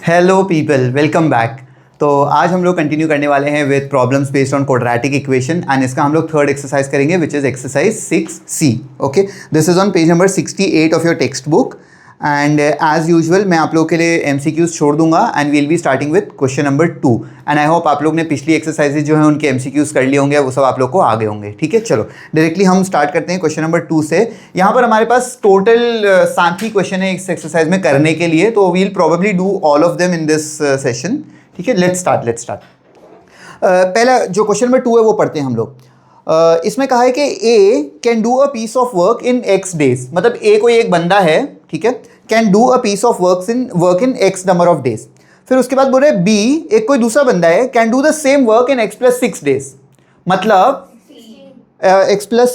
Hello people, welcome back. तो आज हम लोग कंटिन्यू करने वाले हैं with problems based on quadratic equation and इसका हम लोग थर्ड एक्सरसाइज करेंगे which is exercise 6C। Okay, this is on page number 68 of your text book and as usual मैं आप लोगों के लिए MCQs छोड़ दूंगा and we'll be starting with question number 2 and I hope आप लोग ने पिछली एक्सरसाइजेज जो है उनके MCQs कर लिए होंगे, वो सब आप लोग को आ गए होंगे। ठीक है, चलो डायरेक्टली हम स्टार्ट करते हैं क्वेश्चन नंबर 2 से। यहाँ पर हमारे पास टोटल 7 ही क्वेश्चन है इस एक्सरसाइज में करने के लिए, तो we'll probably do all of them in this session. ठीक है, लेट्स स्टार्ट। पहला जो क्वेश्चन नंबर 2 है वो पढ़ते हैं हम लोग। इसमें कहा है कि A can do a piece of work in x days, मतलब ए कोई एक बंदा है, ठीक है, can do a piece of work in x number of days. फिर उसके बाद बोल रहे बी एक कोई दूसरा बंदा है can do the same work in x plus 6 days, मतलब एक्स प्लस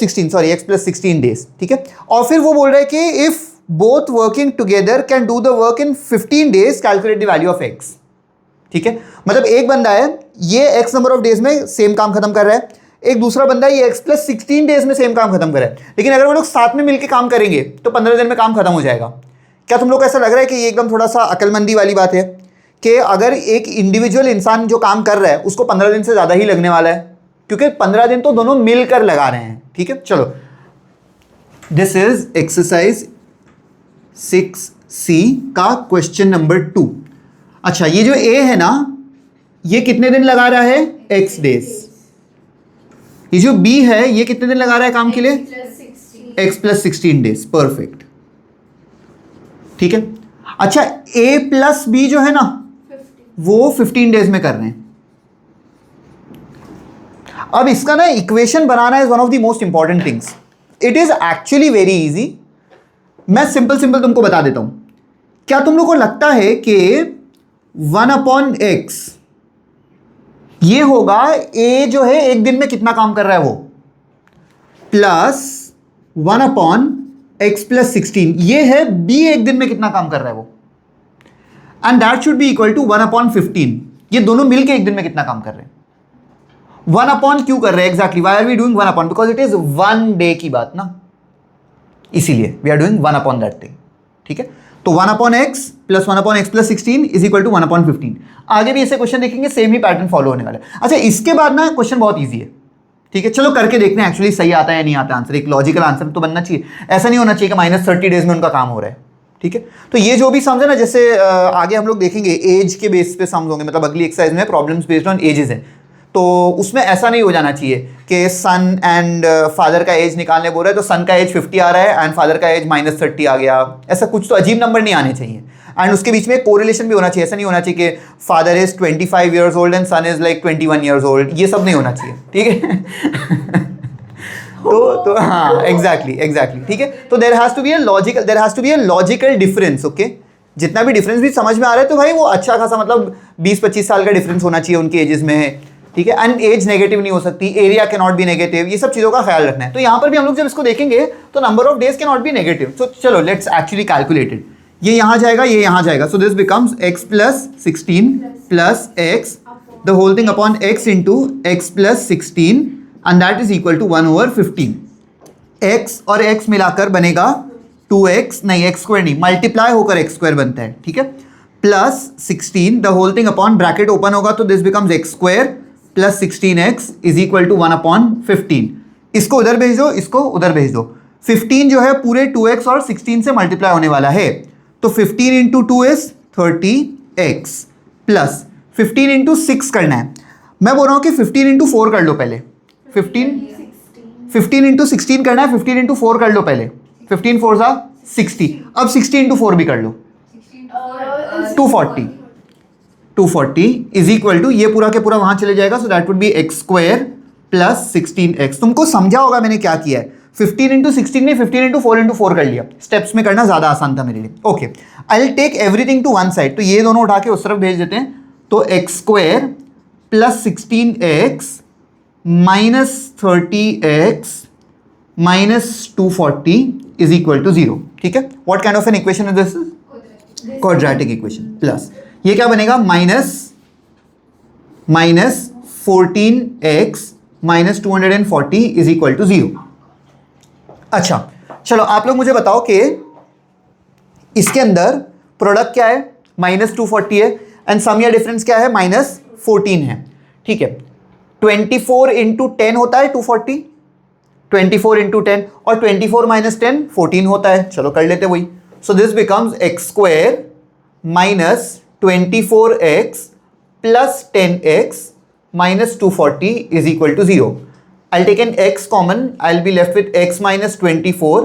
16 डेज। ठीक है, और फिर वो बोल रहा है कि if both working together can do the work in 15 days calculate the value of x. ठीक है, मतलब एक बंदा है ये एक्स नंबर ऑफ डेज में सेम काम खत्म कर रहा है, एक दूसरा बंदा है ये एक्स प्लस 16 डेज में सेम काम खत्म कर रहा है, लेकिन अगर वो लोग साथ में मिलकर काम करेंगे तो 15 दिन में काम खत्म हो जाएगा। क्या तुम लोग को ऐसा लग रहा है कि ये एकदम थोड़ा सा अक्लमंदी वाली बात है कि अगर एक इंडिविजुअल इंसान जो काम कर रहा है उसको 15 दिन से ज़्यादा ही लगने वाला है, क्योंकि 15 दिन तो दोनों मिलकर लगा रहे हैं। ठीक है, चलो दिस इज एक्सरसाइज 6C का क्वेश्चन नंबर 2। अच्छा, ये जो ए है ना ये कितने दिन लगा रहा है? X days. ये जो बी है ये कितने दिन लगा रहा है काम के लिए? X plus 16 days. परफेक्ट, ठीक है। अच्छा, ए प्लस बी जो है ना वो 15 डेज में कर रहे हैं। अब इसका ना equation banana is one of the most important things. It is actually very easy. मैं सिंपल तुमको बता देता हूं। क्या तुम लोग को लगता है कि 1/x ये होगा ए जो है एक दिन में कितना काम कर रहा है वो, प्लस 1/x प्लस 16 ये है बी एक दिन में कितना काम कर रहा है वो, and that should be equal to 1/15 ये दोनों मिलके एक दिन में कितना काम कर रहे हैं। 1 क्यों कर रहे हैं exactly? Why are we doing 1 because it is 1 day की बात ना, इसीलिए we are doing 1 that thing. ठीक है, तो 1/x plus 1/x plus 16 is equal to 1/15। आगे भी ऐसे क्वेश्चन देखेंगे, सेम ही पैटर्न फॉलो होने वाला है। अच्छा, इसके बाद ना क्वेश्चन बहुत इजी है। ठीक है, चलो करके देखते हैं एक्चुअली सही आता है या नहीं आता आंसर। एक लॉजिकल आंसर तो बनना चाहिए, ऐसा नहीं होना चाहिए कि -30 डेज में उनका काम हो रहा है। ठीक है, तो ये जो भी समझे ना, जैसे आगे हम लोग देखेंगे एज के बेस पे समझ होंगे, मतलब अगली एक्सरसाइज में प्रॉब्लम्स बेस्ड ऑन एजेस है, तो उसमें ऐसा नहीं हो जाना चाहिए कि सन एंड फादर का एज निकालने बोल रहे हैं तो सन का एज 50 आ रहा है एंड फादर का एज -30 आ गया। ऐसा कुछ तो अजीब नंबर नहीं आने चाहिए, एंड उसके बीच में कोरिलेशन भी होना चाहिए। ऐसा नहीं होना चाहिए कि father is 25 years old and son is like 21 years old, ये सब नहीं होना चाहिए। ठीक है तो हाँ, एग्जैक्टली ठीक है। तो there has to be a logical difference. Okay, जितना भी डिफरेंस भी समझ में आ रहा है तो भाई वो अच्छा खासा, मतलब 20-25 साल का डिफरेंस होना चाहिए उनके एजेस में। ठीक है, एंड एज नेगेटिव नहीं हो सकती, area can not be negative, ये सब चीज़ों का ख्याल रखना है। तो यहाँ पर भी हम लोग जब इसको देखेंगे तो number of days can not be negative. So चलो लेट्स एक्चुअली कैलकुलेटेड। ये यहाँ जाएगा, ये यहाँ जाएगा, so this becomes x plus 16 plus x the whole thing upon x into x plus 16 and that is equal to 1/15। x और x मिलाकर बनेगा 2x, नहीं x स्क्वायर नहीं, मल्टीप्लाई होकर x स्क्वायर बनता है। ठीक है, plus 16 the whole thing upon bracket open होगा तो this becomes x square plus 16x is equal to 1/15। इसको उधर भेज दो, इसको उधर भेज दो। 15 जो है पूरे 2x और 16 से मल्टीप्लाई होने वाला है, तो 15 into 2 is 30x plus 15 into 6 करना है। मैं बोल रहा हूँ कि 15 इंटू 4 कर लो पहले। 15 इंटू 16 करना है, 15 इंटू 4 कर लो पहले। 15 4 सा 60, अब 60 इंटू 4 भी कर लो, 240 इज इक्वल टू, ये पूरा के पूरा वहां चले जाएगा, so that would B x square plus 16x। तुमको समझा होगा मैंने क्या किया है, 15 इंटू 16 ने 15 इंटू 4 कर लिया। स्टेप्स में करना ज्यादा आसान था मेरे लिए। Okay, I will take everything to one side, तो ये दोनों उठा के उस तरफ भेज देते हैं, तो x square plus 16x minus 30x minus 240 is equal to 0। ठीक है, what kind of an equation is this? Quadratic equation. Plus ये क्या बनेगा, minus 14x minus 240 is equal to 0। अच्छा, चलो आप लोग मुझे बताओ कि इसके अंदर प्रोडक्ट क्या है? -240 है, एंड सम या डिफरेंस क्या है, -14 है, ठीक है। 24 इंटू 10 होता है 240, 24 इंटू 10, और 24 माइनस 10 14 होता है, चलो कर लेते वही। सो this becomes x square minus 24x plus 10x minus 240 is equal to 0. I'll take an x common, I'll be left with x minus 24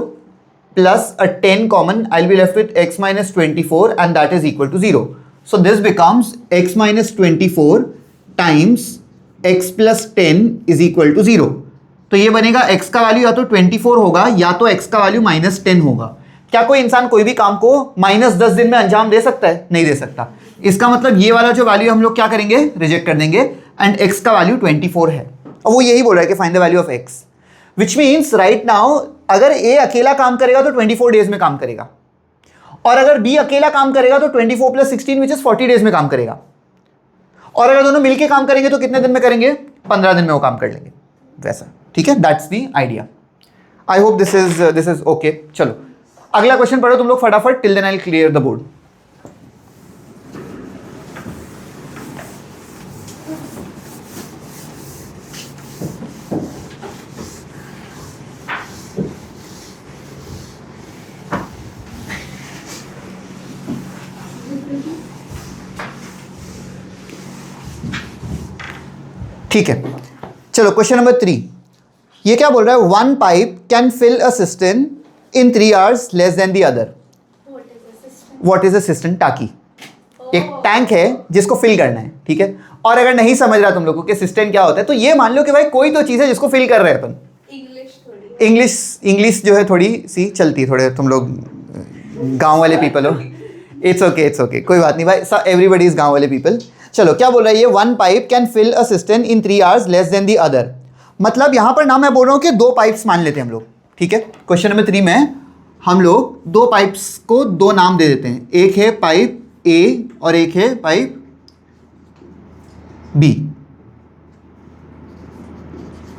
plus a 10 common, I'll be left with x minus 24, and that is equal to 0. So this becomes x minus 24 times x plus 10 is equal to 0. तो ये बनेगा x का value या तो 24 होगा या तो x का वैल्यू -10 होगा। क्या कोई इंसान कोई भी काम को -10 दिन में अंजाम दे सकता है? नहीं दे सकता। इसका मतलब ये वाला जो वैल्यू हम लोग क्या करेंगे, रिजेक्ट कर देंगे, एंड x का वैल्यू 24 है, और वो यही बोल रहा है कि find the value of x, which means right now अगर a अकेला काम करेगा तो 24 डेज में काम करेगा, और अगर b अकेला काम करेगा तो 24 प्लस 16 विच इज 40 डेज में काम करेगा, और अगर दोनों मिलके काम करेंगे तो कितने दिन में करेंगे, 15 दिन में वो काम कर लेंगे, वैसा, ठीक है। That's the idea. I hope this is okay. चलो अगला क्वेश्चन पढ़ो तुम लोग फटाफट, till then I will clear the board. ठीक है, चलो क्वेश्चन नंबर 3। ये क्या बोल रहा है, one pipe can fill a system in 3 hours less than the other. What is a system? टाकी, एक टैंक है जिसको फिल करना है, ठीक है। और अगर नहीं समझ रहा तुम लोगों को कि सिस्टम क्या होता है, तो ये मान लो कि भाई कोई तो चीज है जिसको फिल कर रहे हैं अपन। इंग्लिश जो है थोड़ी सी चलती है, थोड़े तुम लोग गांव वाले पीपल हो। इट्स ओके, कोई बात नहीं भाई, एवरीबडी इज गांव वाले पीपल। चलो क्या बोल रहा है ये, one pipe can fill a system in 3 hours less than the other. मतलब यहां पर ना मैं बोल रहा हूं कि 2 पाइप्स मान लेते हैं हम लोग, ठीक है। क्वेश्चन नंबर 3 में हम लोग 2 पाइप्स को 2 नाम दे देते हैं, एक है पाइप ए और एक है पाइप बी।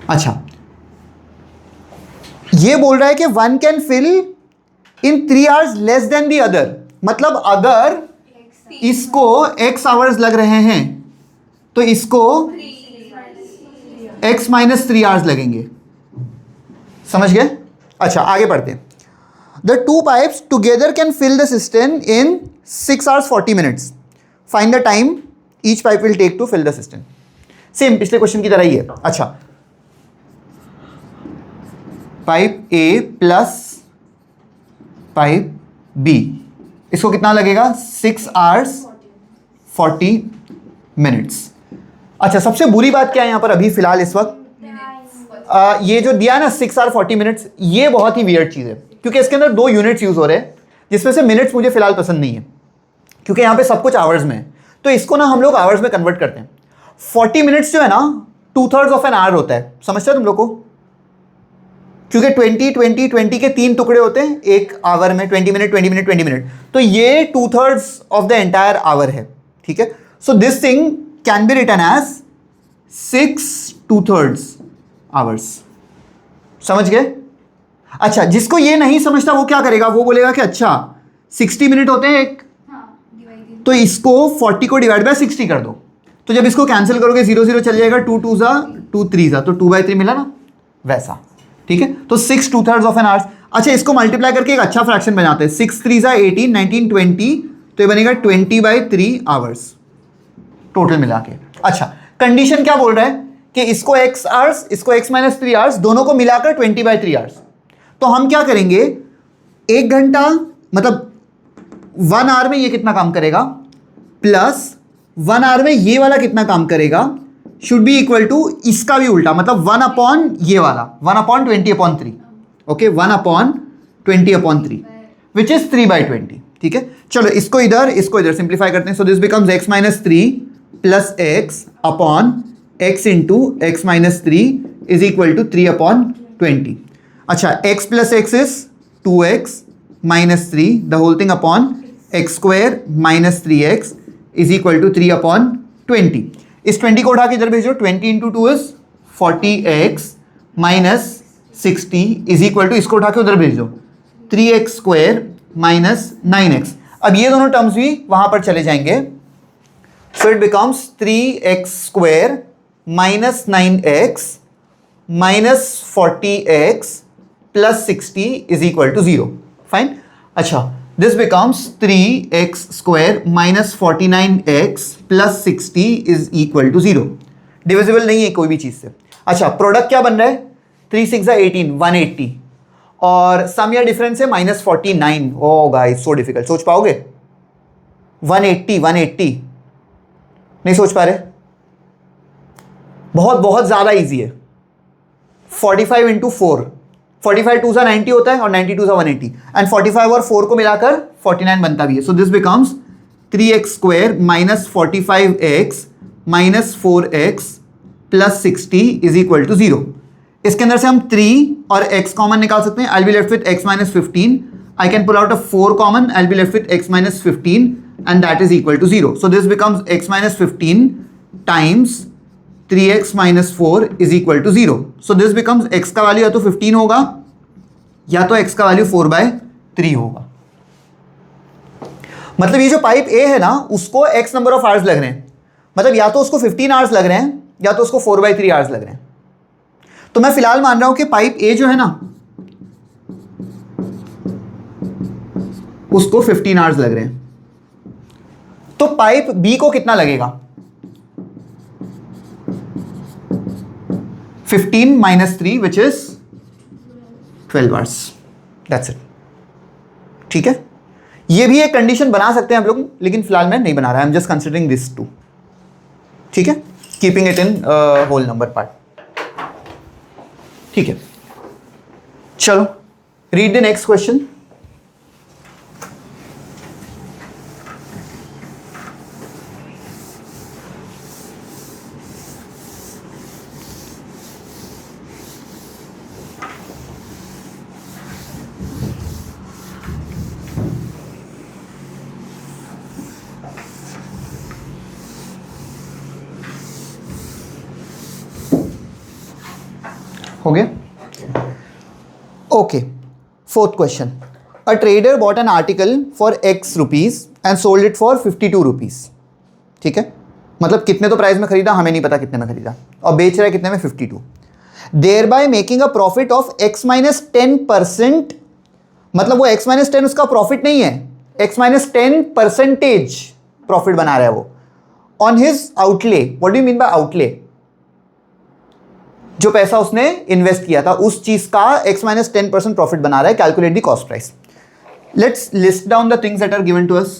अच्छा, ये बोल रहा है कि one can fill in 3 hours less than the other, मतलब अगर इसको x आवर्स लग रहे हैं तो इसको x माइनस 3 hours लगेंगे, समझ गए? अच्छा आगे बढ़ते हैं। The 2 pipes together can fill the system in 6 hours 40 minutes। Find the time each pipe will take to fill the system. Same पिछले क्वेश्चन की तरह ही है। अच्छा, pipe A plus pipe B, इसको कितना लगेगा, 6 hours 40 minutes। अच्छा, सबसे बुरी बात क्या है यहाँ पर अभी फिलहाल इस वक्त, ये जो दिया है ना 6 hours 40 minutes, ये बहुत ही वियर्ड चीज़ है, क्योंकि इसके अंदर 2 यूनिट्स यूज़ हो रहे हैं, जिसमें से मिनट्स मुझे फिलहाल पसंद नहीं है, क्योंकि यहाँ पे सब कुछ आवर्स में है, तो इसको ना हम लोग आवर्स में कन्वर्ट करते हैं। 40 minutes जो है ना 2/3 ऑफ एन आवर होता है, समझते हो तुम लोग को? क्योंकि 20 के 3 टुकड़े होते हैं एक आवर में, 20 मिनट 20 मिनट 20 मिनट, तो ये 2/3 ऑफ द एंटायर आवर है, ठीक है। So this thing can be written as 6 2/3 hours, समझ गए? अच्छा, जिसको ये नहीं समझता वो क्या करेगा, वो बोलेगा कि अच्छा 60 मिनट होते हैं एक, तो इसको 40 को डिवाइड बाय 60 कर दो, तो जब इसको कैंसिल करोगे 0 0 चल जाएगा, 2 2 जा 2 3 जा, तो 2/3 मिला ना, वैसा, ठीक है। तो 6 2/3 ऑफ एन आवर्स। अच्छा, इसको मल्टीप्लाई करके एक अच्छा फ्रैक्शन बनाते हैं, 6 3 जा 18 19 20, तो ये बनेगा 20/3 आवर्स टोटल मिला के। अच्छा, कंडीशन क्या बोल रहा है कि इसको x आवर्स, इसको x माइनस 3 आवर्स, दोनों को मिलाकर 20/3 आवर्स। तो हम क्या करेंगे, 1 घंटा मतलब 1 आवर में ये कितना काम करेगा, प्लस 1 आवर में ये वाला कितना काम करेगा, शुड बी इक्वल टू इसका भी उल्टा, मतलब 1 अपॉन ये वाला 1/20/3, ओके, 1/20/3 विच इज 3/20, ठीक है। चलो इसको इधर सिंप्लीफाई करते हैं। So this becomes x minus 3 plus x upon x into x minus 3 is equal to 3/20। अच्छा, x plus x is 2x minus 3 the whole thing upon x square minus 3x is equal to 3/20। इस 20 को उठा के इधर भेजो, 20 into 2 is 40x minus 60 is equal to, इसको उठा के उधर भेज दो, 3x स्क्वायर माइनस 9x। अब ये दोनों टर्म्स भी वहां पर चले जाएंगे, so it becomes 3x² minus 9x minus 40x plus 60 is equal to 0. Fine. अच्छा, this becomes 3x² minus 49x plus 60 is equal to 0. Divisible नहीं है कोई भी चीज से. अच्छा, प्रोडक्ट क्या बन रहा है? 3 6 18, 180, और सम या डिफरेंस है -49. ओ गाइस, सो डिफिकल्ट. सोच पाओगे? 180 नहीं सोच पा रहे? बहुत बहुत ज्यादा इजी है. 45 इंटू 4, 45 2 90 होता है और 92 180, एंड 45 और 4 को मिलाकर 49 बनता भी है. So this becomes 3x² minus 45x minus 4x plus 60 is equal to 0. इसके अंदर से हम 3 और x कॉमन निकाल सकते हैं. I will be left with x minus 15. I can pull out a 4 common. I will be left with x minus 15 and that is equal to 0. So this becomes x minus 15 times 3x minus 4 is equal to 0. So this becomes x का value या तो 15 होगा या तो x का value 4/3 होगा. मतलब ये जो पाइप A है ना, उसको x नंबर ऑफ आवर्स लग रहे हैं. मतलब या तो उसको 15 आवर्स लग रहे हैं या तो उसको 4/3 आवर्स लग रहे हैं. तो मैं फिलहाल मान रहा हूं कि पाइप A जो है ना, उसको 15 आवर्स लग रहे हैं. तो पाइप B को कितना लगेगा? 15 minus 3 which is 12 hours. That's it. ठीक है, ये भी एक कंडीशन बना सकते हैं हम लोग, लेकिन फिलहाल मैं नहीं बना रहा. I am just considering this too. ठीक है, keeping it in whole number part. ठीक है, चलो रीड द नेक्स्ट क्वेश्चन. हो गया? Okay, fourth question. A trader bought an article for x rupees and sold it for 52 rupees. ठीक है, मतलब कितने तो प्राइस में खरीदा, हमें नहीं पता कितने में खरीदा, और बेच रहा है कितने में? 52. Thereby making a profit of x minus 10%. मतलब वो x माइनस 10 उसका प्रॉफिट नहीं है, x माइनस 10% प्रॉफिट बना रहा है वो on his outlay. What do you mean by outlay? जो पैसा उसने इन्वेस्ट किया था उस चीज का x माइनस 10% प्रॉफिट बना रहा है. Calculate the cost price. Let's list down the things that are given to us.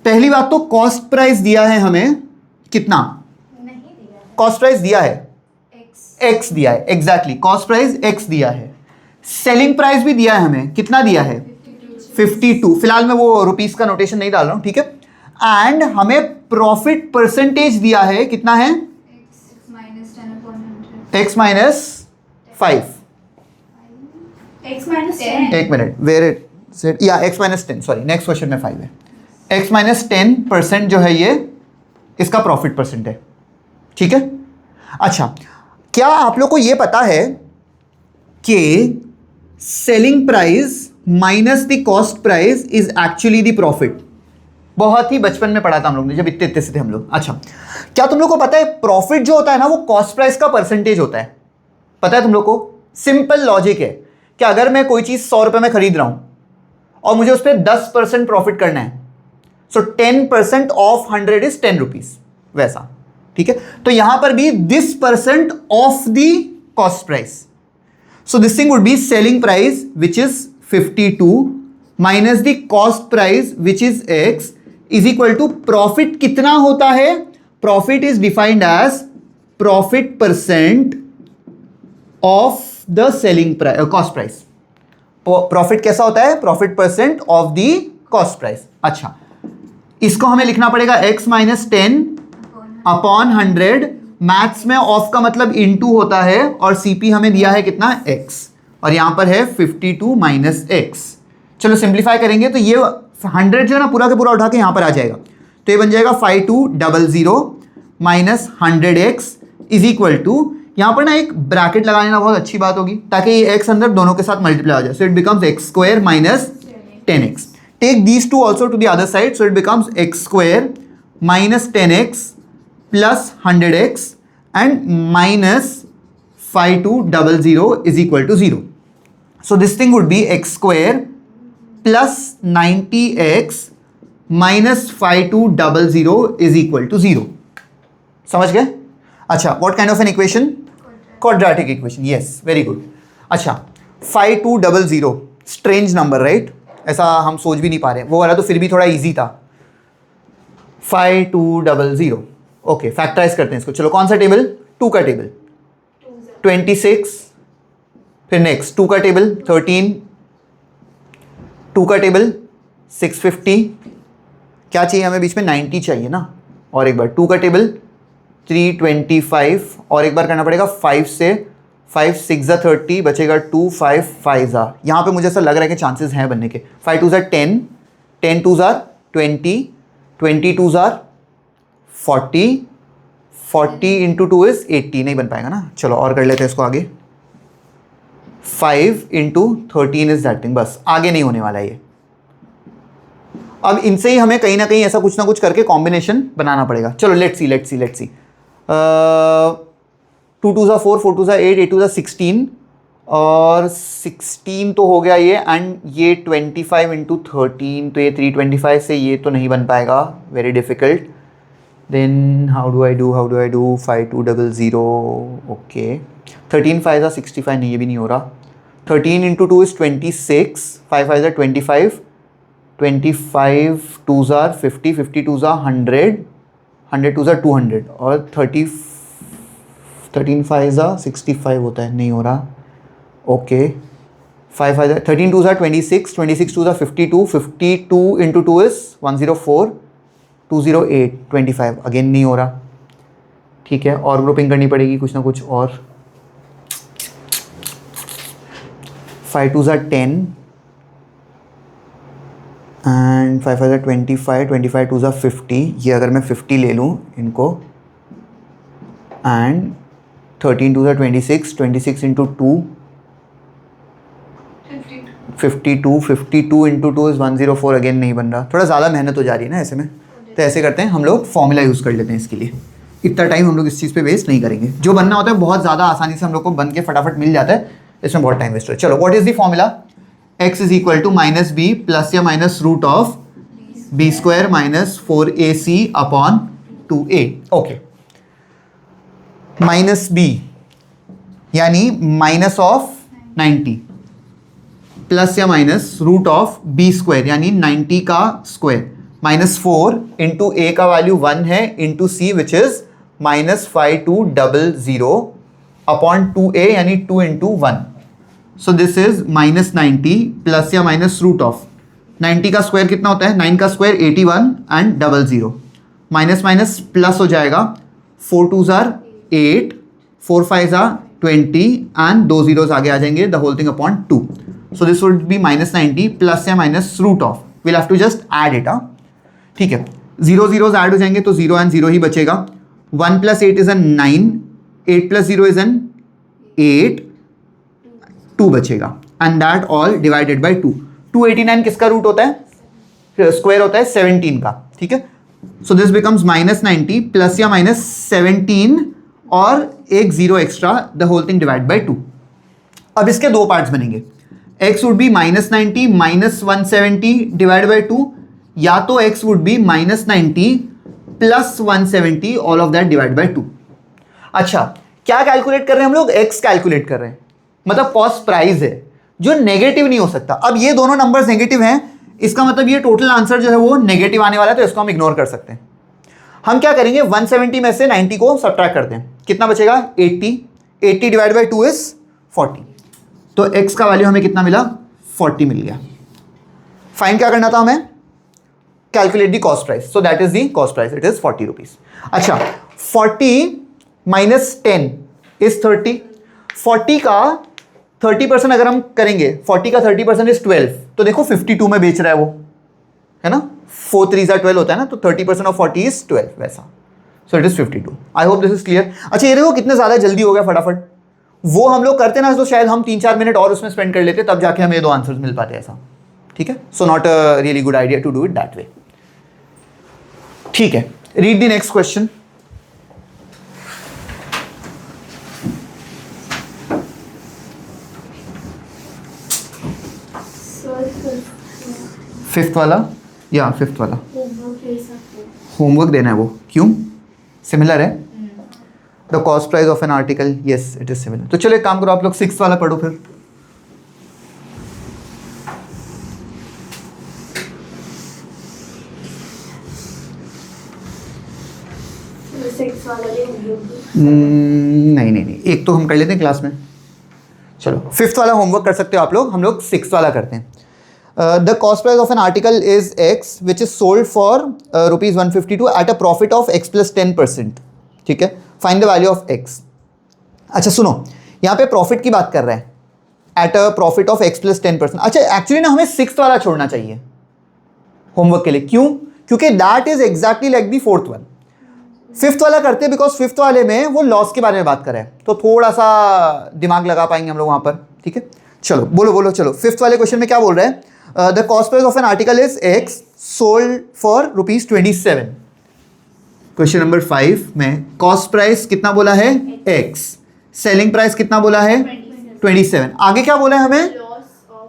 पहली बात तो कॉस्ट प्राइस दिया है हमें कितना? नहीं दिया है. कॉस्ट प्राइस दिया है x दिया है. एग्जैक्टली, कॉस्ट प्राइस x दिया है. सेलिंग प्राइस भी दिया है हमें. कितना दिया है? 52. फिलहाल मैं वो रुपीस का नोटेशन नहीं डाल रहा हूं. ठीक है, एंड हमें प्रॉफिट परसेंटेज दिया है. कितना है? x minus 5. x minus 10. एक मिनट, वेयर इट या x minus 10. Sorry, next question में 5 है. x माइनस 10% जो है ये इसका प्रॉफिट परसेंट है. ठीक है. अच्छा, क्या आप लोग को ये पता है कि selling price minus the cost price is actually the profit? बहुत ही बचपन में पढ़ा था हम लोग ने, जब इतने से थे हम लोग. अच्छा, क्या तुम लोग को पता है प्रॉफिट जो होता है ना, वो कॉस्ट प्राइस का परसेंटेज होता है? पता है तुम लोग को? सिंपल लॉजिक है कि अगर मैं कोई चीज 100 रुपए में खरीद रहा हूं और मुझे उस पर 10% प्रॉफिट करना है, सो 10% ऑफ 100 इज 10 रुपीज. वैसा. ठीक है, तो यहां पर भी this percent of the cost price. So this thing would be selling price which is 52 minus the cost price which is x is equal to profit. कितना होता है? Profit is defined as profit percent of the selling cost price. प्रॉफिट कैसा होता है? Profit percent of the cost price. अच्छा, इसको हमें लिखना पड़ेगा x माइनस 10 अपॉन 100. मैथ्स में ऑफ का मतलब इनटू होता है, और CP हमें दिया है कितना? x, और यहां पर है 52 माइनस x. चलो सिंप्लीफाई करेंगे तो ये 100 जो है ना पूरा का पूरा उठा के यहां पर आ जाएगा. तो ये बन जाएगा 5200 minus 100x is equal to, यहां पर ना एक ब्रैकेट लगा लेना बहुत अच्छी बात होगी, ताकि ये x अंदर दोनों के साथ मल्टीप्लाई हो जाए. सो it becomes x² minus 10x. Take these two also to the other side, so it becomes x square minus 10x plus 100x and minus 5200 is equal to 0. So this thing would be x square plus 90x minus 5200 is equal to 0. समझ गए? अच्छा, what kind of an equation? Quadratic equation. Yes, very good. अच्छा, 5200 strange number, right? ऐसा हम सोच भी नहीं पा रहे, वो वाला तो फिर भी थोड़ा इजी था. 5200. ओके, फैक्टराइज करते हैं इसको. चलो कौन सा टेबल? 2 का टेबल. 26. फिर नेक्स्ट 2 का टेबल 13. 2 का टेबल 650. क्या चाहिए हमें बीच में? 90 चाहिए ना. और एक बार 2 का टेबल 325. और एक बार करना पड़ेगा 5 से. 5 6 30 बचेगा 2 5 5 यहाँ पे मुझे ऐसा लग रहा है कि चांसेस हैं बनने के. 5 2 10, 10 2 20, 20 2 40, 40 इंटू 2 इज 80. नहीं बन पाएगा ना. चलो और कर लेते हैं इसको आगे. 5 इंटू 13 इज दैट थिंग. बस आगे नहीं होने वाला ये. अब इनसे ही हमें कहीं ना कहीं ऐसा कुछ ना कुछ करके कॉम्बिनेशन बनाना पड़ेगा. चलो लेट्स सी. 2 2 4, 4 2 8, 8 2 16 और 16 तो हो गया ये. एंड ये 25 इंटू 13, तो ये 325 से ये तो नहीं बन पाएगा. Very difficult. Then how do I do 5200. Okay, 13 5 65. नहीं, ये भी नहीं हो रहा. 13 इंटू 2 इज 26. 5 5 25, 25 2 50, 50 2 100, 100 2 200 और 13 5 65 होता है. नहीं हो रहा. Okay, 5 5 13 2 26, 26 2 52, 52 into 2 is 104, 208, 25. अगेन नहीं हो रहा. ठीक है, और ग्रुपिंग करनी पड़ेगी कुछ ना कुछ और. 5 2 10 एंड 5 5 25, 25 2 50. ये अगर मैं 50 ले लूँ इनको, and 13 2 26, 26 into 2 52, 52 into 2 is 104. Again नहीं बन रहा. थोड़ा ज़्यादा मेहनत हो जा रही है ना ऐसे में. तो ऐसे करते हैं हम लोग, फॉर्मूला यूज़ कर लेते हैं इसके लिए. इतना टाइम हम लोग इस चीज़ पे वेस्ट नहीं करेंगे. जो बनना होता है बहुत ज़्यादा आसानी से हम लोग को बन के फटाफट मिल जाता है. इसमें बहुत टाइम वेस्ट हो. चलो, what is the formula? x is equal to minus B plus या minus root of B square minus 4ac upon 2a. Okay, minus B यानी माइनस ऑफ 90 प्लस या minus root of B square यानी 90 का square minus 4 into ए का value 1 है into c which is minus 5200 upon 2a यानी 2 into 1. So this is minus 90 plus या minus root of 90 का square कितना होता है? 9 का square 81 and 00. Minus minus plus हो जाएगा. 4 2 8, 4 5 20 एंड 2 zeros आगे आ जाएंगे. The whole thing upon 2. So this would be minus 90 plus या minus root of. Will have to just add it. ठीक है, 0 zeros ऐड हो जाएंगे तो 0 एंड 0 ही बचेगा. 1 plus 8 is an 9, 8 plus 0 is an 8, 2 बचेगा. And that all divided by 2. 289 किसका root होता है? स्क्वायर होता है 17 का. ठीक है, so this becomes minus 90 plus या माइनस 17 और एक 0 extra. The whole thing divide by 2. अब इसके दो पार्ट्स बनेंगे. x would be minus 90 minus 170 divide by 2, या तो x would be minus 90 plus 170 all of that divide by 2. अच्छा, क्या कैलकुलेट कर रहे हैं हम लोग? x कैलकुलेट कर रहे हैं. मतलब कॉस्ट प्राइस है जो नेगेटिव नहीं हो सकता. अब ये दोनों नंबर्स नेगेटिव हैं, इसका मतलब ये टोटल आंसर जो है वो नेगेटिव आने वाला है, तो इसको हम इग्नोर कर सकते हैं. हम क्या करेंगे? 170 में से 90 को सब्ट्रैक्ट करते हैं. कितना बचेगा? 80. 80 डिवाइड बाई 2 इज 40. तो x का वैल्यू हमें कितना मिला? 40 मिल गया. फाइन क्या करना था हमें? Calculate the cost price. So that is the cost price. It is 40 rupees. अच्छा, 40 माइनस 10 इज 30. 40 का 30% अगर हम करेंगे, 40 का 30% इज 12. तो देखो 52 में बेच रहा है वो, है ना. 4 3 12 होता है ना, तो 30% ऑफ 40 इज 12 वैसा. So it is 52. I hope this is clear. अच्छा, ये देखो कितने ज़्यादा जल्दी हो गया फटाफट. वो हम लोग करते ना तो शायद हम 3-4 मिनट और उसमें स्पेंड कर लेते, तब जाके हमें 2 आंसर्स मिल पाते ऐसा. ठीक है, so not a really good idea to do it that way. ठीक है, read the next question. Fifth वाला या फिफ्थ वाला होमवर्क देना है वो, क्यों? सिमिलर है the cost price of an article, yes it is similar. तो चलो एक काम करो, आप लोग सिक्स वाला पढ़ो फिर। नहीं नहीं नहीं, एक तो हम कर लेते हैं क्लास में। चलो फिफ्थ वाला होमवर्क कर सकते हो आप लोग, हम लोग सिक्स वाला करते हैं। The cost price of an article is x which is sold for ₹152 at a profit of x + 10%। ठीक है, find the value of x। अच्छा सुनो, यहाँ पे प्रॉफिट की बात कर रहा है at a profit of x + 10%। अच्छा एक्चुअली ना हमें सिक्स्थ वाला छोड़ना चाहिए होमवर्क के लिए, क्यों? क्योंकि that is exactly like the fourth one. Fifth वाला करते हैं बिकॉज फिफ्थ वाले में वो लॉस के बारे में बात कर रहे हैं, तो थोड़ा सा दिमाग लगा पाएंगे हम लोग वहां पर। ठीक है, चलो बोलो बोलो, चलो फिफ्थ वाले क्वेश्चन में क्या बोल रहे हैं? The cost price of an article is x sold for ₹27। Question number 5 में कॉस्ट प्राइस कितना बोला है? x। सेलिंग प्राइस कितना बोला है? 27। आगे क्या बोला है हमें?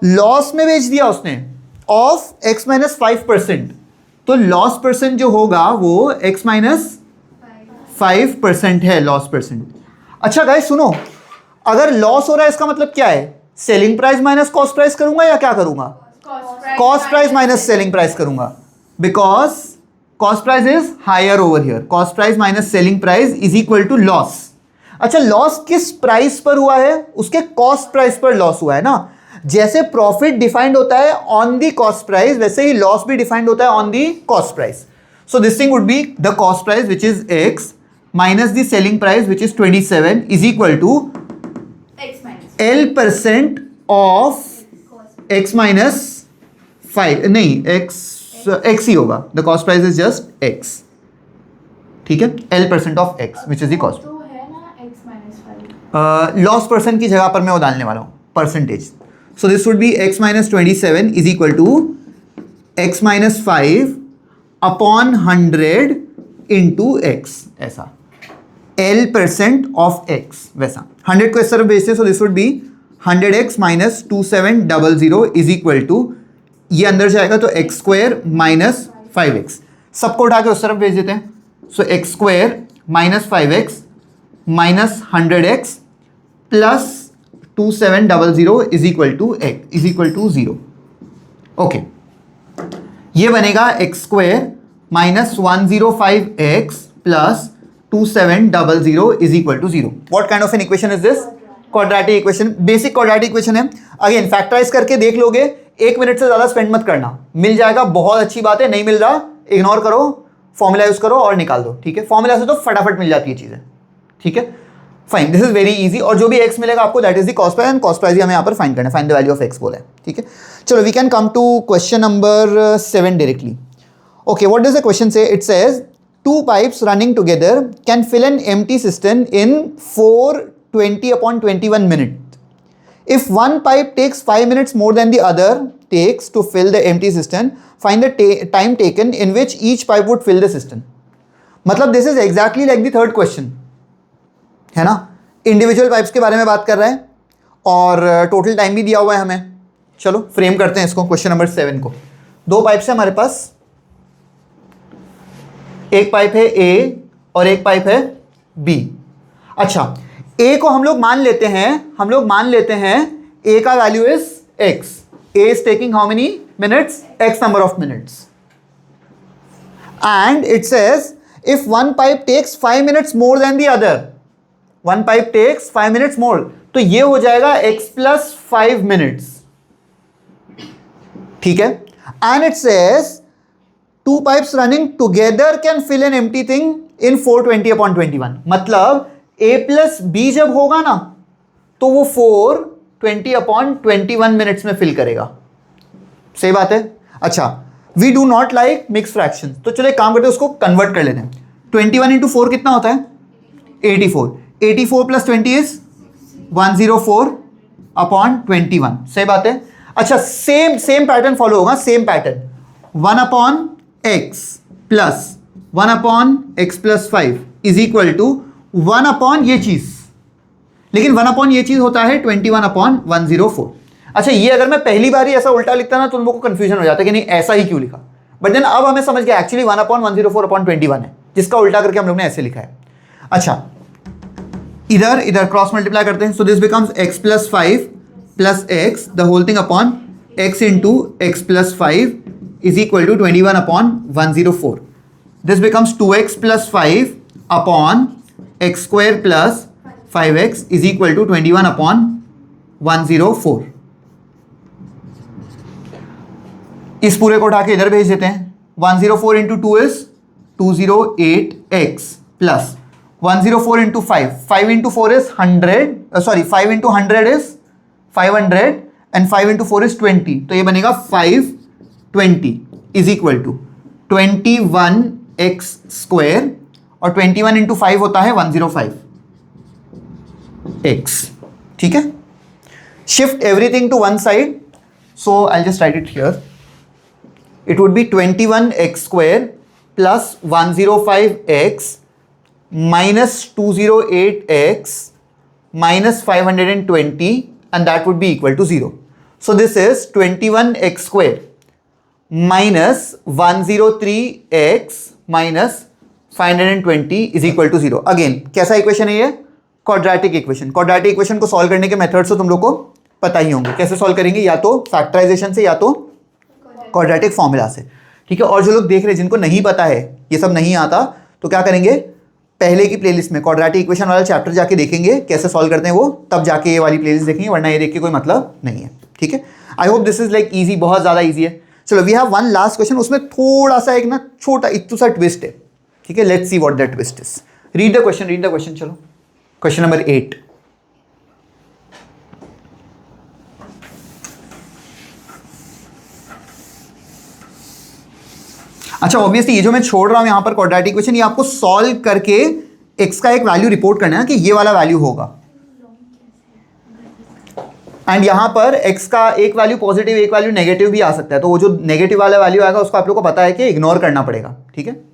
लॉस में बेच दिया उसने ऑफ x - 5%। तो लॉस परसेंट जो होगा वो x - 5% है, लॉस परसेंट। अच्छा गाइस सुनो, अगर लॉस हो रहा है इसका मतलब क्या है? Selling price minus cost price करूंगा या क्या करूंगा? Cost price minus selling price करूंगा, because cost price is higher over here. Cost price minus selling price is equal to loss. अच्छा लॉस किस प्राइस पर हुआ है? उसके कॉस्ट प्राइस पर लॉस हुआ है ना। जैसे प्रॉफिट डिफाइंड होता है ऑन दी कॉस्ट प्राइस, वैसे ही लॉस भी डिफाइंड होता है on the cost price. So this thing would be the cost price which is x minus the selling price which is 27 is equal to L% of x minus 5, नहीं x ही होगा, the cost price is just x। ठीक है, L% of x which is the cost। तो है ना loss percent की जगह पर मैं वो डालने वाला हूँ percentage. So this would B x - 27 is equal to x - 5 upon 100 into x, ऐसा L% of x वैसा। 100 को इस तरफ भेजते, so this would be 100x - 2700 is equal to, ये अंदर जाएगा तो x² - 5x, सबको उठा के उस तरफ भेज देते हैं। So x² - 5x - 100x plus 2700 is equal to 0। Okay, ये बनेगा x² - 105x plus 2700 is equal to 0. What kind of an equation is this? Quadratic equation, basic quadratic equation है। अगेन फैक्टराइज करके देख लोगे, 1 मिनट से ज़्यादा स्पेंड मत करना, मिल जाएगा, बहुत अच्छी बात है। नहीं मिल रहा इग्नोर करो, फॉर्मूला यूज करो और निकाल दो। ठीक है, फॉर्मूला से तो फटाफट मिल जाती है चीज़ें। ठीक है, fine, this is very easy. और जो भी x मिलेगा आपको that is the cost price, and cost price ही हमें यहाँ पर फाइंड करना है, find the value of x बोला है। ठीक है, चलो we can come to question number 7 directly. Okay, what does the question say? It says two pipes running together can fill an empty cistern in 420/21 minutes. If one pipe takes 5 minutes more than the other takes to fill the empty cistern, find the time taken in which each pipe would fill the cistern. मतलब this is exactly like the third question, है ना? Individual pipes के बारे में बात कर रहा है और टोटल टाइम भी दिया हुआ है हमें। चलो फ्रेम करते हैं इसको, क्वेश्चन नंबर 7 को। दो पाइप्स है हमारे पास, एक पाइप है A और एक पाइप है B। अच्छा, A को हम लोग मान लेते हैं A का value is x। A is taking how many minutes? X number of minutes. And it says if one pipe takes 5 minutes more than the other, one pipe takes 5 minutes more, तो ये हो जाएगा x plus 5 minutes। ठीक है, and it says two pipes running together can fill an empty thing in 420/21। मतलब a plus b जब होगा ना तो वो 420/21 मिनट्स में फिल करेगा। सही बात है। अच्छा, we do not like mix fraction, तो चलो एक काम करते हैं, उसको कन्वर्ट कर लेते हैं। 21 × 4 कितना होता है? 84। 84 + 20 इज 104/21। सही बात है। अच्छा, सेम पैटर्न फॉलो होगा, same pattern, 1/x plus 1/x+5 is equal to 1 ये चीज, लेकिन 1 ये चीज होता है 21/104। अच्छा, ये अगर मैं पहली बार ही ऐसा उल्टा लिखता ना तो तुम लोगों को कंफ्यूजन हो जाता कि नहीं ऐसा ही क्यों लिखा, बट देन अब हमें समझ गया एक्चुअली 1/104/21 है, जिसका उल्टा करके हम लोग ने ऐसे लिखा है। अच्छा, इधर क्रॉस मल्टीप्लाई करते हैं, so this becomes x+5 plus x the whole thing upon x into x+5 is equal to 21/104। This becomes 2x+5 upon x² plus 5x is equal to 21/104। इस पूरे को उठा के इधर भेज देते हैं, 104 into 2 is 208x plus 104 into 5 into 4 is 100, sorry 5 into 100 is 500 and 5 into 4 is 20, तो ये बनेगा 520 इज इक्वल टू 21x² और 21 इंटू 5 होता है 105x। ठीक है, shift everything to one side, so I just write it here, it would be 21x² plus 105x minus 208x minus 520 and that would be equal to 0. So this is 21x² minus 103x minus 520 is equal to 0. Again, कैसा equation है ये? Quadratic equation. Quadratic equation को solve करने के methods तो तुम लोग को पता ही होंगे, कैसे सॉल्व करेंगे, या तो फैक्टराइजेशन से या तो क्वाड्रेटिक फॉर्मूला से। ठीक है, और जो लोग देख रहे हैं जिनको नहीं पता है, ये सब नहीं आता, तो क्या करेंगे, पहले की प्लेलिस्ट में क्वाड्रेटिक इक्वेशन वाला चैप्टर जाके देखेंगे कैसे सॉल्व करते हैं वो, तब जाके ये वाली प्लेलिस्ट देखेंगे, वरना ये देख के कोई मतलब नहीं है। ठीक है, I hope this is like easy, बहुत ज़्यादा इजी है। चलो, we have one last question, उसमें थोड़ा सा एक ना छोटा इतू सा ट्विस्ट है। ठीक है, let's see what that twist is. Read the question. चलो, क्वेश्चन नंबर 8। अच्छा, ऑब्वियसली ये जो मैं छोड़ रहा हूं यहां पर क्वाड्रेटिक इक्वेशन, ये आपको सॉल्व करके x का एक वैल्यू रिपोर्ट करना है कि ये वाला वैल्यू होगा, एंड यहां पर x का एक वैल्यू पॉजिटिव एक वैल्यू नेगेटिव भी आ सकता है, तो वो जो नेगेटिव वाला वैल्यू आएगा उसको आप लोग को पता है कि इग्नोर करना पड़ेगा। ठीक है,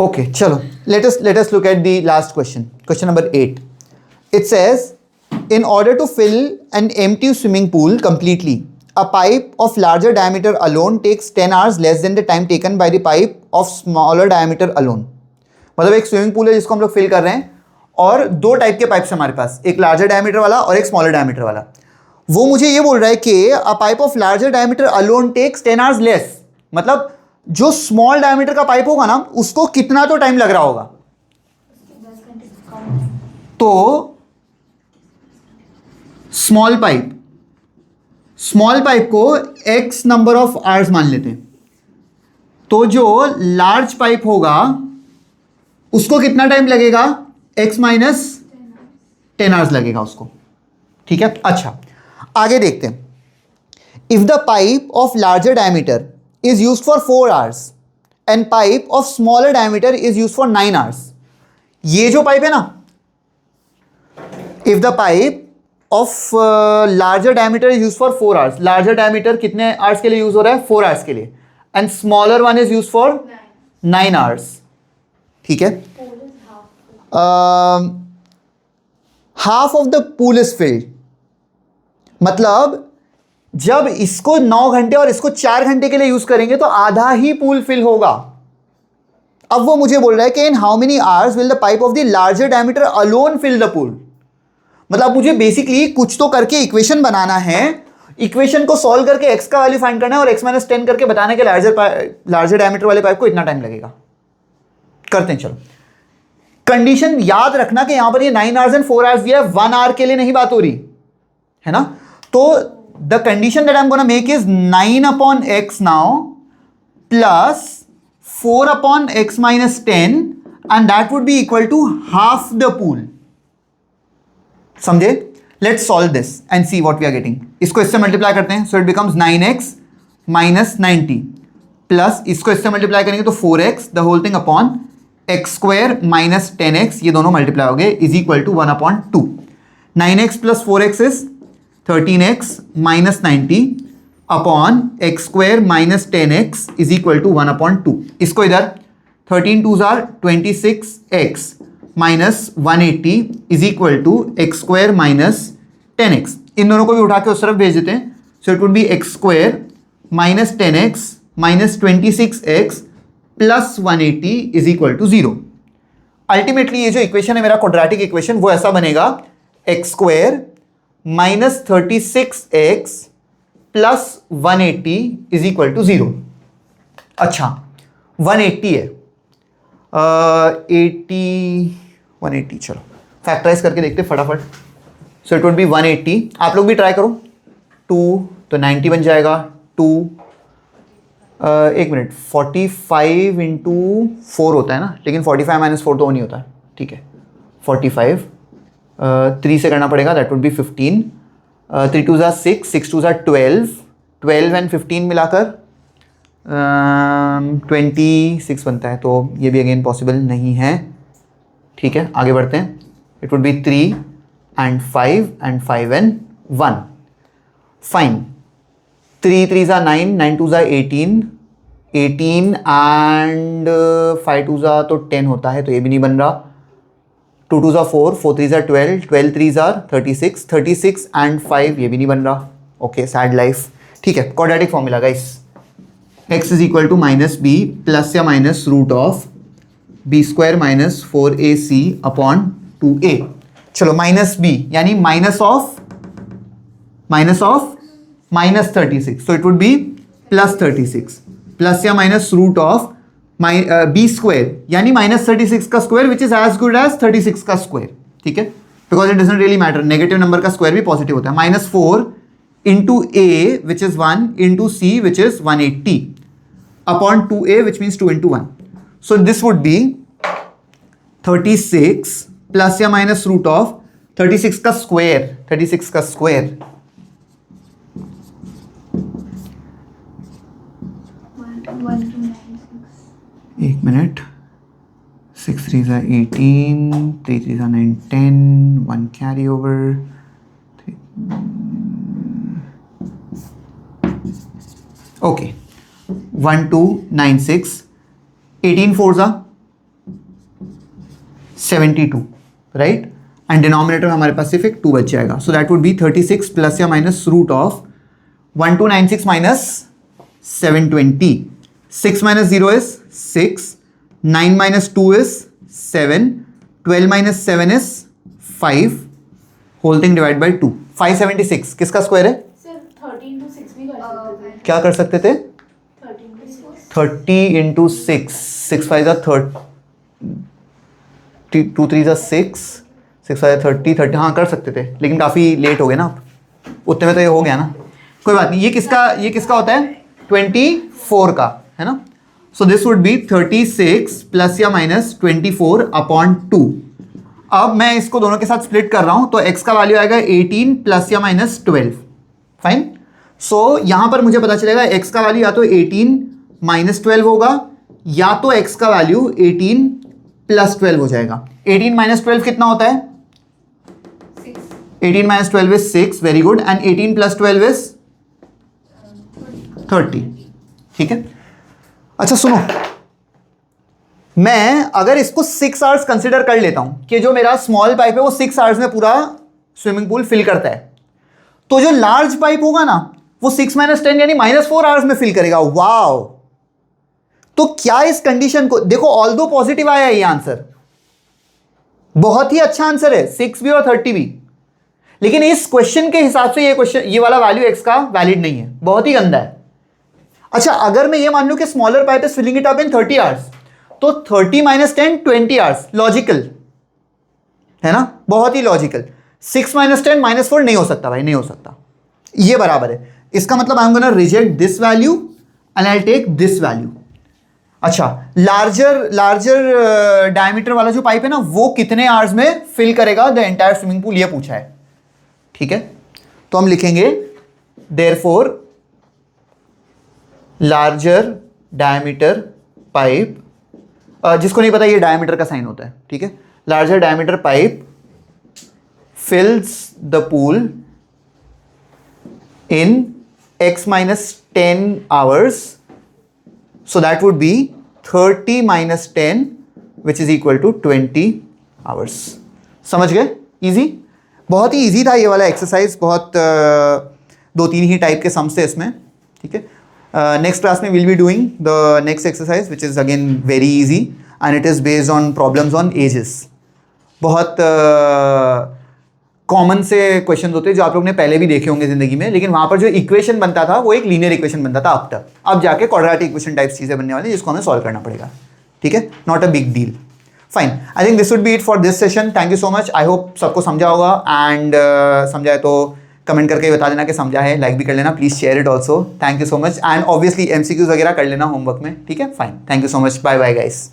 Okay, chalo. Let us look at the last question. Question number 8. It says, in order to fill an empty swimming pool completely, a pipe of larger diameter alone takes 10 hours less than the time taken by the pipe of smaller diameter alone. मतलब एक swimming pool है जिसको हम लोग fill कर रहे हैं, और दो टाइप के पाइप्स हमारे पास, एक लार्जर डायमीटर वाला और एक स्मॉलर डायमीटर वाला। वो मुझे ये बोल रहा है कि a pipe of larger diameter alone takes 10 hours less, मतलब जो स्मॉल डायमीटर का पाइप होगा ना उसको कितना तो टाइम लग रहा होगा, तो स्मॉल पाइप को x नंबर ऑफ आवर्स मान लेते हैं, तो जो लार्ज पाइप होगा उसको कितना टाइम लगेगा, x माइनस 10 hours लगेगा उसको। ठीक है, अच्छा आगे देखते हैं। If the pipe of larger diameter is used for 4 hours and pipe of smaller diameter is used for 9 hours. ये जो पाइप है ना, if the pipe of larger diameter is used for 4 hours, larger diameter कितने hours के लिए use हो रहा है, 4 hours के लिए, and smaller one is used for 9 hours. ठीक है, half of the pool is filled, मतलब जब इसको 9 घंटे और इसको 4 घंटे के लिए यूज करेंगे तो आधा ही पूल फिल होगा। अब वो मुझे बोल रहा है कि in how many hours will the pipe of the larger diameter alone fill the pool. मतलब मुझे बेसिकली कुछ तो करके इक्वेशन बनाना है, इक्वेशन को सॉल्व करके x का वैल्यू फाइंड करना है और x माइनस 10 करके बताने के लार्जर डायमीटर वाले पाइप को इतना टाइम लगेगा। करते हैं, चलो। कंडीशन याद रखना कि यहां पर ये 9 hours एंड 4 hours दिया है, 1 hour के लिए नहीं बात हो रही है ना। तो the condition that I'm going to make is 9/x now plus 4/x minus 10 and that would be equal to half the pool. समझे? Let's solve this and see what we are getting. इसको इससे multiply करते हैं, so it becomes 9x minus 90 plus इसको इससे multiply करेंगे तो 4x the whole thing upon x square minus 10x, ये दोनों मल्टीप्लाई हो गए, is equal to 1/2. 9x plus 4x is 13x minus 90 upon x square minus 10x is equal to 1/2. इसको इधर 13 2s are 26x minus 180 is equal to x square minus 10x. इन दोनों को भी उठा के उस तरफ भेज देते हैं. So it would be x square minus 10x minus 26x plus 180 is equal to 0. Ultimately ये जो इक्वेशन है मेरा क्वाड्रेटिक इक्वेशन, वो ऐसा बनेगा x square minus 36x plus 180 is equal to 0. अच्छा 180 है, 180 चलो फैक्टराइज करके देखते फटाफट. सो इट वुड बी 180. आप लोग भी ट्राई करो. 2 तो 90 बन जाएगा. 2 एक मिनट 45 इंटू 4 होता है ना, लेकिन 45 माइनस 4 तो वो नहीं होता. ठीक है 45 3 से करना पड़ेगा, that would B 15. 3 2s are 6, 6 2s are 12 and 15 मिलाकर 26 बनता है. तो ये भी अगेन पॉसिबल नहीं है. ठीक है आगे बढ़ते हैं. It would B 3 and 5 and 5 and 1. Fine. 3 3s are 9, 9 2s are 18 and 5 2s are तो 10 होता है, तो ये भी नहीं बन रहा. 2 2s are 4, 4 3s are 12, 12 3s are 36 and 5 ये भी नहीं बन रहा. Okay sad life. ठीक है quadratic formula guys. x is equal to minus B plus या minus root of B square minus 4ac upon 2a. चलो माइनस बी यानी minus of minus 36, so it would be plus 36 plus या minus root of B square यानी minus 36 का square which is as good as 36 का square. ठीक है because it doesn't really matter, negative number का square भी positive होता है. Minus 4 into a which is 1 into c which is 180 upon 2a which means 2 into 1. So this would be 36 plus या minus root of 36 का square, 36 का square. 1 minute. 6 3s are 18, 3 3s are 9 10, 1 carry over. Okay. 1 2 9 6, 18 4s are 72, right. And denominator हमारे पास सिर्फ एक 2 बच जाएगा. So that would be 36 plus या minus root of 1296 minus 720. 6 minus 0 is 6, 9 minus 2 is 7, 12 minus 7 is 5, whole thing divide by 2. 576 किसका square है? Sir 13 to 6 भी कर सकते थे. क्या कर सकते थे? 30 into 6, 6 5s are 30, 2 3s are 6, 6 5s are 30, हाँ कर सकते थे, लेकिन काफ़ी लेट हो गए ना आप. उतने में तो ये हो गया ना, कोई बात नहीं. ये किसका होता है? 24 का है ना. सो दिस वुड बी 36 प्लस या माइनस 24 अपॉन 2. अब मैं इसको दोनों के साथ स्प्लिट कर रहा हूँ, तो x का वैल्यू आएगा 18 प्लस या माइनस 12. फाइन. सो यहाँ पर मुझे पता चलेगा x का वैल्यू या तो 18 माइनस 12 होगा या तो x का वैल्यू 18 प्लस 12 हो जाएगा. 18 माइनस 12 कितना होता है? 18 minus 12 is 6. Very good. And 18 plus 12 is 30. ठीक है. अच्छा सुनो, मैं अगर इसको 6 आवर्स कंसिडर कर लेता हूं कि जो मेरा स्मॉल पाइप है वो 6 आवर्स में पूरा स्विमिंग पूल फिल करता है, तो जो लार्ज पाइप होगा ना वो 6 माइनस 10 यानी माइनस 4 आवर्स में फिल करेगा. वाओ. तो क्या इस कंडीशन को देखो, ऑल्दो पॉजिटिव आया है ये आंसर, बहुत ही अच्छा आंसर है, 6 भी और 30 भी, लेकिन इस क्वेश्चन के हिसाब से ये वाला वैल्यू x का वैलिड नहीं है, बहुत ही गंदा है. अच्छा अगर मैं ये मान लूं कि smaller pipe is filling it up in 30 hours, तो 30 माइनस 10 20 आवर्स. लॉजिकल है ना, बहुत ही लॉजिकल. 6 माइनस 10 माइनस 4 नहीं हो सकता भाई, नहीं हो सकता. ये बराबर है. इसका मतलब I am gonna reject this value and I will take this value. अच्छा, लार्जर डायमीटर वाला जो पाइप है ना, वो कितने आवर्स में फिल करेगा द एंटायर स्विमिंग पूल, ये पूछा है। ठीक है, तो हम लिखेंगे देयरफॉर लार्जर डायमीटर पाइप, जिसको नहीं पता ये डायमीटर का साइन होता है, ठीक है, larger diameter pipe fills the pool in x minus 10 hours, so that would be 30 minus 10 which is equal to 20 hours. समझ गए? इजी, बहुत ही इजी था ये वाला एक्सरसाइज, बहुत दो तीन ही टाइप के सम्स थे इसमें। ठीक है, नेक्स्ट क्लास में will be doing the next exercise which is again very easy and it is based on problems on edges. बहुत कॉमन से क्वेश्चन होते हैं जो आप लोग ने पहले भी देखे होंगे जिंदगी में, लेकिन वहां पर जो इक्वेशन बनता था वो एक लीनियर इक्वेशन बनता था अब तक, अब जाके क्वाड्रेटिक इक्वेशन टाइप चीजें बनने वाली जिसको हमें सॉल्व करना पड़ेगा। ठीक है, not a big deal. Fine, I think this would B it for this session. Thank you so much, I hope सबको समझा होगा एंड समझा है तो कमेंट करके बता देना कि समझा है, लाइक भी कर लेना, please share it also. Thank you so much and obviously MCQs वगैरह कर लेना होमवर्क में। ठीक है, fine, thank you so much, bye bye guys.